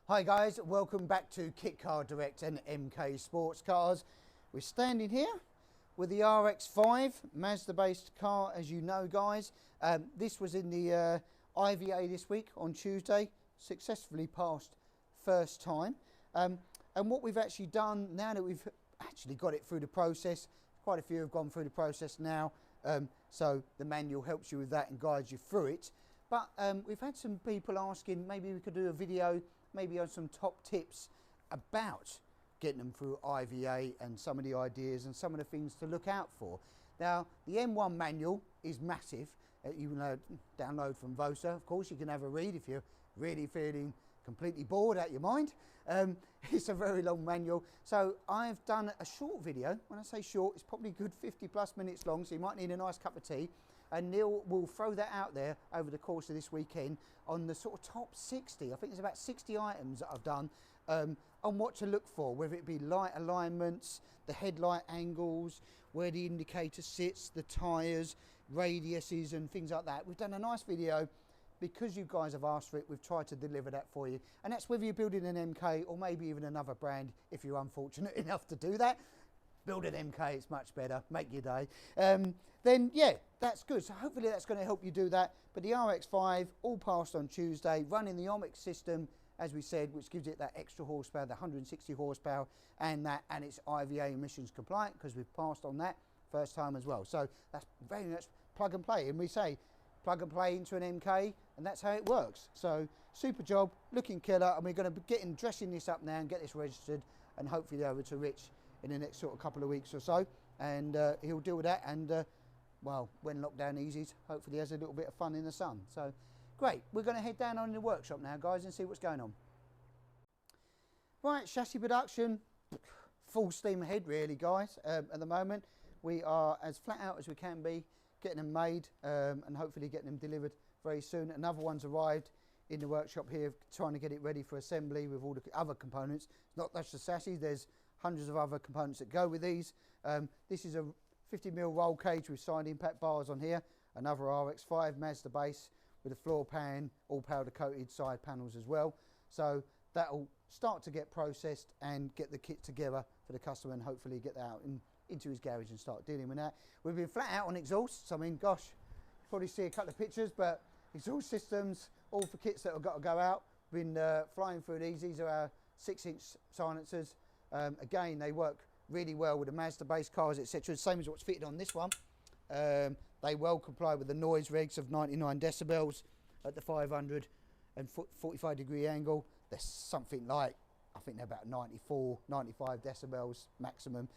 Hi guys, welcome back to Kit Car Direct and MK Sports Cars. We're standing here with the RX5, Mazda based car, as you know guys. This was in the IVA this week on Tuesday, successfully passed first time. And what we've actually done, now that we've actually got it through the process, quite a few have gone through the process now, so the manual helps you with that and guides you through it. But we've had some people asking, maybe we could do a video maybe on some top tips about getting them through IVA and some of the ideas and some of the things to look out for. Now, the M1 manual is massive. You can download from Vosa. Of course, you can have a read if you're really feeling completely bored out your mind. It's a very long manual. So I've done a short video. When I say short, it's probably a good 50+ minutes long, so you might need a nice cup of tea. And Neil will throw that out there over the course of this weekend on the sort of top 60. I think there's about 60 items that I've done on what to look for, whether it be light alignments, the headlight angles, where the indicator sits, the tyres, radiuses and things like that. We've done a nice video because you guys have asked for it. We've tried to deliver that for you. And that's whether you're building an MK or maybe even another brand if you're unfortunate enough to do that. Build an MK, it's much better, make your day. Then yeah, that's good. So hopefully that's going to help you do that. But the RX5 all passed on Tuesday, running the MX system, as we said, which gives it that extra horsepower, the 160 horsepower, and it's IVA emissions compliant because we've passed on that first time as well. So that's very much plug and play. And we say plug and play into an MK, and that's how it works. So super job, looking killer, and we're going to be dressing this up now and get this registered and hopefully over to Rich in the next sort of couple of weeks or so, and he'll deal with that. And well, when lockdown eases, hopefully he has a little bit of fun in the sun. So great, we're going to head down on the workshop now guys and see what's going on. Right, chassis production, full steam ahead really guys. At the moment we are as flat out as we can be, getting them made and hopefully getting them delivered very soon. Another one's arrived in the workshop here, trying to get it ready for assembly with all the other components. It's not just the chassis, there's hundreds of other components that go with these. This is a 50mm roll cage with side impact bars on here. Another RX5 Mazda base with a floor pan, all powder coated side panels as well. So that'll start to get processed and get the kit together for the customer and hopefully get that out into his garage and start dealing with that. We've been flat out on exhausts. I mean, gosh, you probably see a couple of pictures, but exhaust systems, all for kits that have got to go out. Been flying through these. These are our 6-inch silencers. Again, they work really well with the Mazda base cars, etc. Same as what's fitted on this one. They well comply with the noise regs of 99 decibels at the 500 and 45 degree angle. There's something like, I think they're about 94, 95 decibels maximum.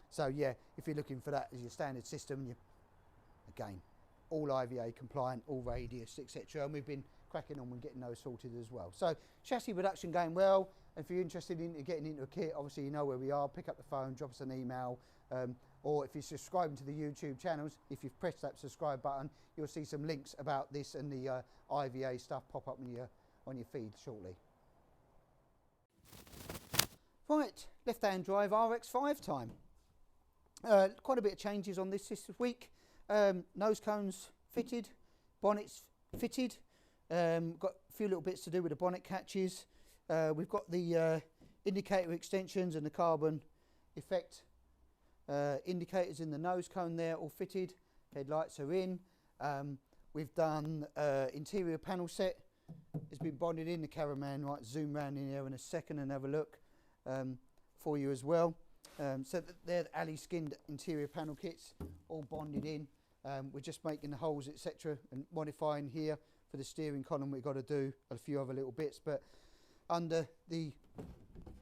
So yeah, if you're looking for that as your standard system, again, all IVA compliant, all radius, etc. And we've been cracking on with getting those sorted as well. So chassis production going well. If you're interested in getting into a kit, obviously you know where we are. Pick up the phone, drop us an email, or if you're subscribing to the YouTube channels, if you've pressed that subscribe button, you'll see some links about this and the IVA stuff pop up on your feed shortly. Right, left-hand drive RX5 time. Quite a bit of changes on this week. Nose cones fitted, bonnets fitted. Got a few little bits to do with the bonnet catches. We've got the indicator extensions and the carbon effect indicators in the nose cone there, all fitted. Headlights are in. We've done interior panel set. It's been bonded in. The cameraman might zoom around in here in a second and have a look for you as well. So they're the alley skinned interior panel kits, all bonded in. We're just making the holes, etc., and modifying here for the steering column. We've got to do a few other little bits, but under the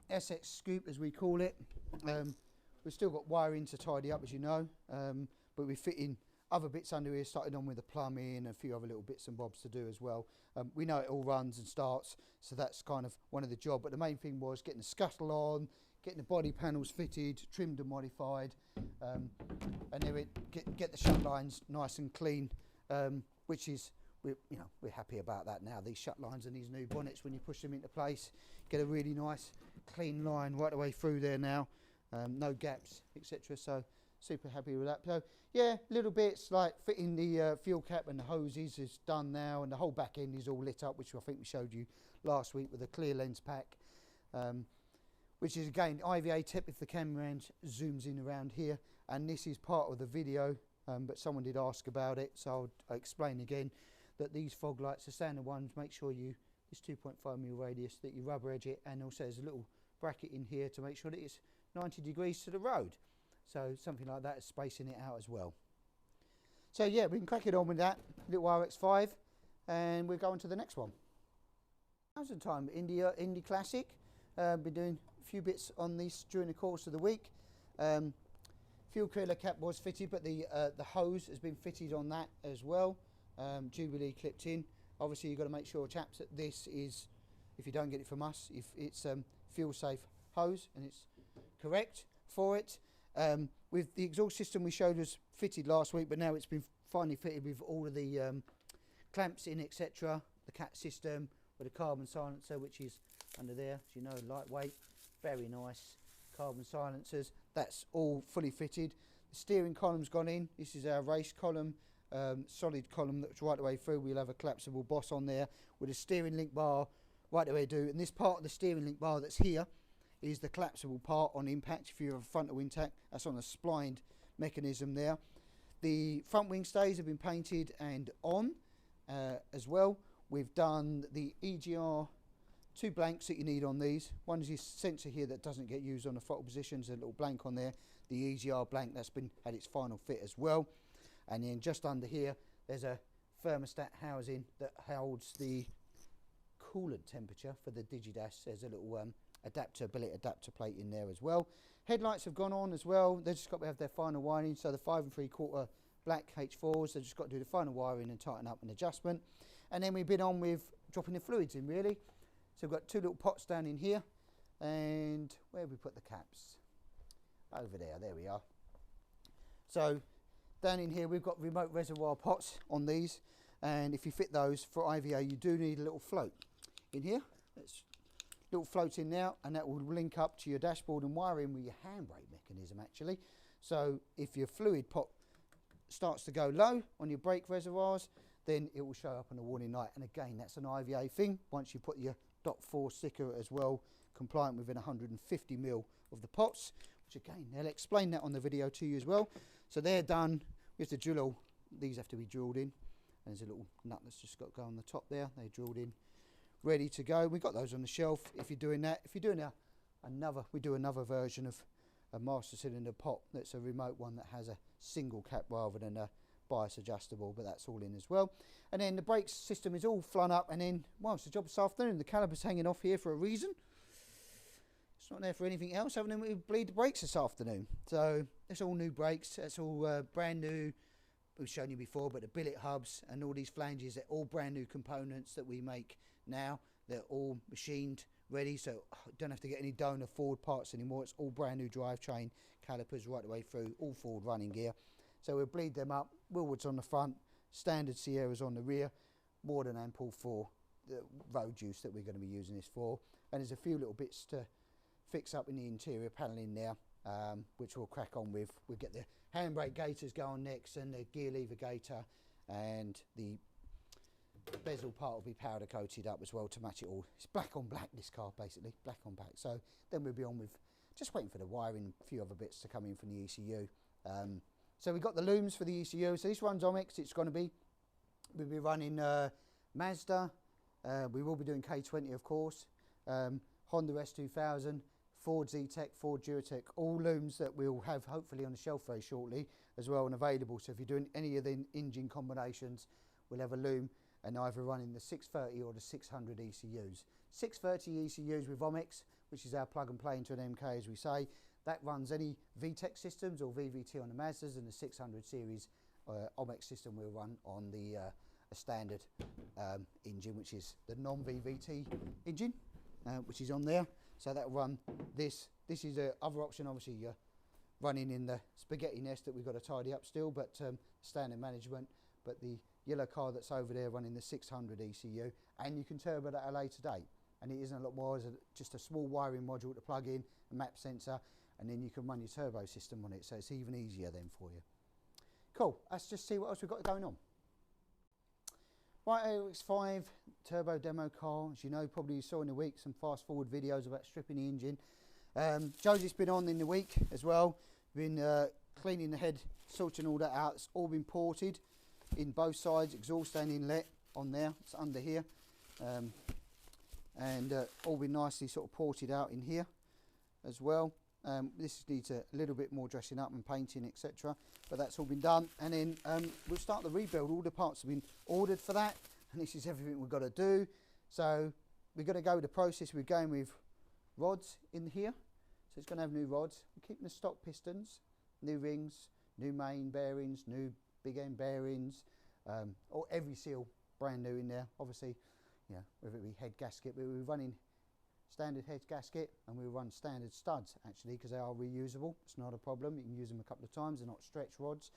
SX scoop, as we call it, we've still got wiring to tidy up, as you know, but we're fitting other bits under here, starting on with the plumbing and a few other little bits and bobs to do as well. We know it all runs and starts, so that's kind of one of the job, but the main thing was getting the scuttle on, getting the body panels fitted, trimmed and modified, and then get the shut lines nice and clean, which is, we're happy about that now. These shut lines and these new bonnets, when you push them into place, get a really nice clean line right the way through there now, no gaps, etc. So super happy with that. So yeah, little bits like fitting the fuel cap and the hoses is done now, and the whole back end is all lit up, which I think we showed you last week with a clear lens pack, which is again IVA tip if the cameraman zooms in around here, and this is part of the video, but someone did ask about it, so I'll explain again that these fog lights, the standard ones, make sure you, this 2.5mm radius, that you rubber edge it, and also there's a little bracket in here to make sure that it's 90 degrees to the road. So something like that is spacing it out as well. So yeah, we can crack it on with that little RX5, and we'll go on to the next one. 1000 time Indy Classic. Been doing a few bits on this during the course of the week. Fuel cooler cap was fitted, but the hose has been fitted on that as well. Jubilee clipped in. Obviously you've got to make sure, chaps, that this is, if you don't get it from us, if it's fuel safe hose and it's correct for it. With the exhaust system we showed was fitted last week, but now it's been finally fitted with all of the clamps in, etc. The cat system with a carbon silencer, which is under there, as you know, lightweight, very nice carbon silencers. That's all fully fitted. The steering column's gone in. This is our race column, solid column that's right the way through. We'll have a collapsible boss on there with a steering link bar right the way through. And this part of the steering link bar that's here is the collapsible part on impact. If you have a frontal intact, that's on a splined mechanism there. The front wing stays have been painted and on as well. We've done the EGR, two blanks that you need on these. One is this sensor here that doesn't get used on the throttle positions, a little blank on there. The EGR blank that's been had its final fit as well. And then just under here there's a thermostat housing that holds the coolant temperature for the Digidash. There's a little billet adapter plate in there as well. Headlights have gone on as well. They've just got to have their final wiring. So the 5 3/4 black H4s, they've just got to do the final wiring and tighten up an adjustment. And then we've been on with dropping the fluids in, really. So we've got two little pots down in here, and where have we put the caps? Over there, there we are. So down in here we've got remote reservoir pots on these, and if you fit those for IVA you do need a little float in here. That's little float in now, and that will link up to your dashboard and wire in with your handbrake mechanism actually. So if your fluid pot starts to go low on your brake reservoirs, then it will show up on the warning light. And again, that's an IVA thing. Once you put your .4 sticker as well, compliant within 150mm of the pots, which again, they'll explain that on the video to you as well. So they're done with the drill. These have to be drilled in. And there's a little nut that's just got to go on the top there. They drilled in, ready to go. We've got those on the shelf if you're doing that. If you're doing we do another version of a master cylinder pot that's a remote one that has a single cap rather than a bias adjustable, but that's all in as well. And then the brake system is all flung up, and then, well, it's the job this afternoon. The caliper's hanging off here for a reason. It's not there for anything else other than we bleed the brakes this afternoon. So it's all new brakes. That's all brand new. We've shown you before, but the billet hubs and all these flanges, they're all brand new components that we make now. They're all machined, ready, so don't have to get any donor Ford parts anymore. It's all brand new drivetrain, calipers right the way through, all Ford running gear. So we'll bleed them up. Willwoods on the front, standard Sierras on the rear, more than ample for the road use that we're going to be using this for. And there's a few little bits to fix up in the interior panelling there, which we'll crack on with. We'll get the handbrake gaiters going next, and the gear lever gaiter, and the bezel part will be powder coated up as well to match it all. It's black on black, this car, basically, black on black. So then we'll be on with just waiting for the wiring, a few other bits to come in from the ECU. So we've got the looms for the ECU. So this runs MX. It's going to be, we'll be running Mazda. We will be doing K20, of course. Honda S2000, Ford Z-Tech, Ford Duratec, all looms that we'll have hopefully on the shelf very shortly as well and available. So if you're doing any of the engine combinations, we'll have a loom, and either running the 630 or the 600 ECUs. 630 ECUs with OMX, which is our plug and play into an MK, as we say. That runs any VTEC systems or VVT on the Mazdas, and the 600 series OMX system will run on the a standard engine, which is the non-VVT engine, which is on there. So that will run this. This is the other option. Obviously, you're running in the spaghetti nest that we've got to tidy up still, but standard management. But the yellow car that's over there running the 600 ECU, and you can turbo that at a later date. And it isn't a lot more, it's just a small wiring module to plug in, a map sensor, and then you can run your turbo system on it, so it's even easier then for you. Cool, let's just see what else we've got going on. Right, RX5 turbo demo car. As you know, probably you saw in the week some fast forward videos about stripping the engine. Josie's been on in the week as well, been cleaning the head, sorting all that out. It's all been ported in both sides, exhaust and inlet on there, it's under here, and all been nicely sort of ported out in here as well. This needs a little bit more dressing up and painting, etc., but that's all been done. And then we'll start the rebuild. All the parts have been ordered for that, and this is everything we've got to do. So we're going to go with the process. We're going with rods in here, so it's going to have new rods. We're keeping the stock pistons, new rings, new main bearings, new big end bearings, or every seal brand new in there. Obviously, you know, whether it be head gasket, but we're running standard head gasket, and we run standard studs actually, because they are reusable. It's not a problem, you can use them a couple of times, they're not stretch rods.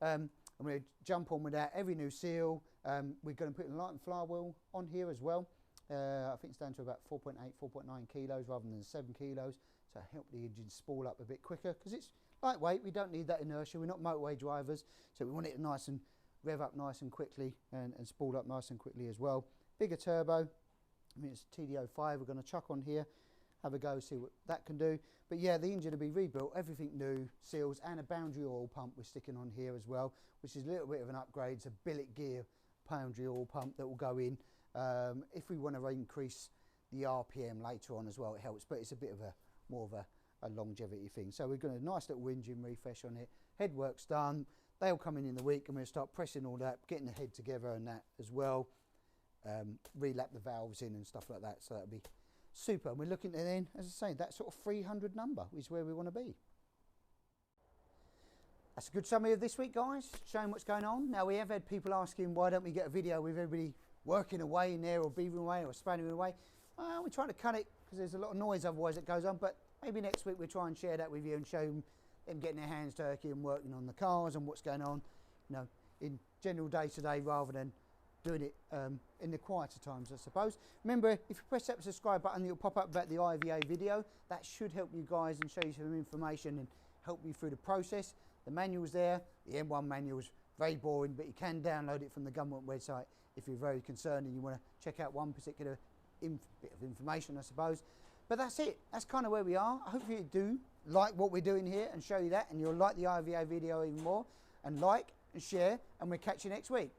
And we're going to jump on with that, every new seal. We're going to put a light and flywheel on here as well. I think it's down to about 4.8, 4.9 kilos rather than 7 kilos, so help the engine spool up a bit quicker, because it's lightweight, we don't need that inertia, we're not motorway drivers, so we want it nice and rev up nice and quickly, and spool up nice and quickly as well. Bigger turbo, I mean it's TD05, we're going to chuck on here, have a go, see what that can do. But yeah, the engine will be rebuilt, everything new, seals, and a boundary oil pump we're sticking on here as well, which is a little bit of an upgrade. It's a billet gear boundary oil pump that will go in. If we want to increase the RPM later on as well, it helps, but it's a bit of a more of a longevity thing. So we're going to nice little engine refresh on it. Head work's done, they'll come in the week, and we'll start pressing all that, getting the head together and that as well. Relap the valves in and stuff like that, so that'll be super. And we're looking at then, as I say, that sort of 300 number is where we want to be. That's a good summary of this week, guys, showing what's going on. Now, we have had people asking, why don't we get a video with everybody working away in there, or beavering away, or spanning away? Well, we're trying to cut it because there's a lot of noise otherwise it goes on, but maybe next week we'll try and share that with you and show them getting their hands dirty and working on the cars and what's going on, you know, in general day-to-day, rather than doing it in the quieter times, I suppose. Remember, if you press that subscribe button, it'll pop up about the IVA video. That should help you guys and show you some information and help you through the process. The manual's there. The M1 manual's very boring, but you can download it from the government website if you're very concerned and you want to check out one particular bit of information, I suppose. But that's it. That's kind of where we are. I hope you do like what we're doing here and show you that, and you'll like the IVA video even more. And like and share, and we'll catch you next week.